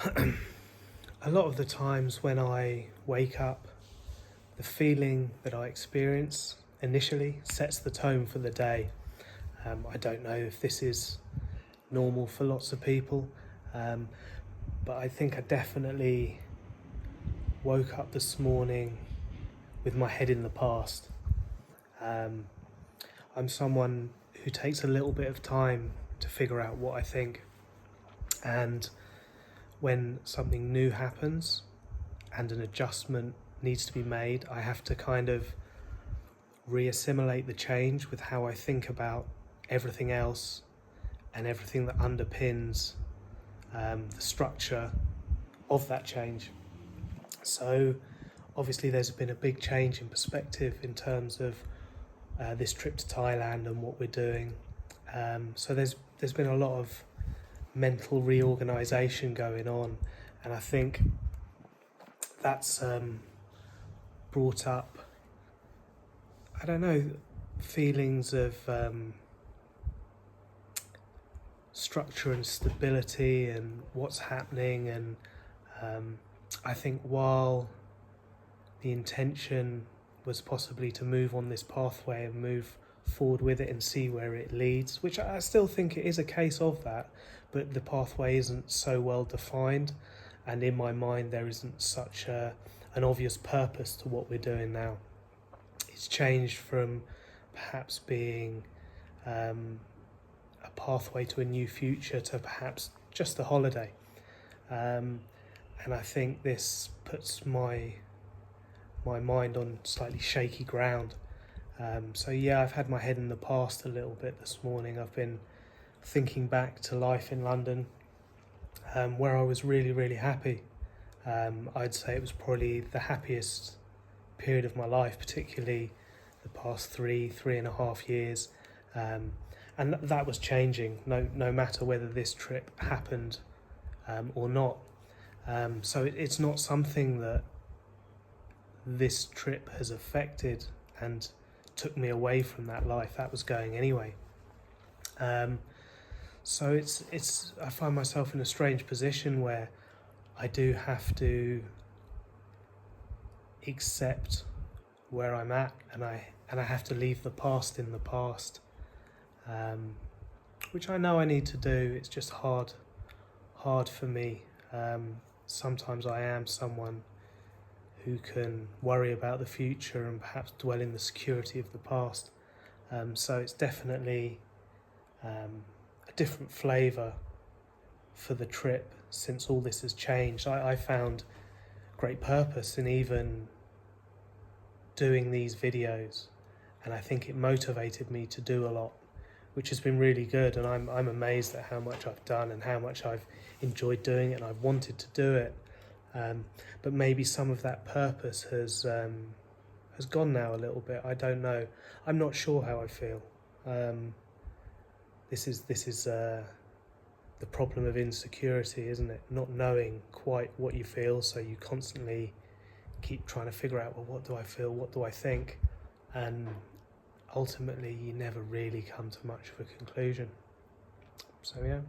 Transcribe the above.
A lot of the times when I wake up, the feeling that I experience initially sets the tone for the day. I don't know if this is normal for lots of people, but I think I definitely woke up this morning with my head in the past. I'm someone who takes a little bit of time to figure out what I think, and when something new happens and an adjustment needs to be made, I have to kind of re-assimilate the change with how I think about everything else and everything that underpins the structure of that change. So obviously there's been a big change in perspective in terms of this trip to Thailand and what we're doing. So there's been a lot of mental reorganisation going on, and I think that's brought up, I don't know, feelings of structure and stability and what's happening. And I think while the intention was possibly to move on this pathway and move forward with it and see where it leads, which I still think it is a case of that, but the pathway isn't so well defined, and in my mind there isn't such an obvious purpose to what we're doing now. It's changed from perhaps being a pathway to a new future to perhaps just a holiday, and I think this puts my mind on slightly shaky ground. So yeah, I've had my head in the past a little bit this morning. I've been thinking back to life in London, where I was really happy. I'd say it was probably the happiest period of my life, particularly the past three and a half years, and that was changing no matter whether this trip happened or not. So it's not something that this trip has affected and took me away from that life that was going anyway. So it's I find myself in a strange position where I do have to accept where I'm at, and I have to leave the past in the past, which I know I need to do. It's just hard for me. Sometimes I am someone who can worry about the future and perhaps dwell in the security of the past. So it's definitely a different flavour for the trip since all this has changed. I found great purpose in even doing these videos, and I think it motivated me to do a lot, which has been really good, and I'm amazed at how much I've done and how much I've enjoyed doing it, and I've wanted to do it. But maybe some of that purpose has gone now a little bit. I don't know. I'm not sure how I feel. This is the problem of insecurity, isn't it? Not knowing quite what you feel, so you constantly keep trying to figure out, well, what do I feel? What do I think? And ultimately, you never really come to much of a conclusion. So yeah.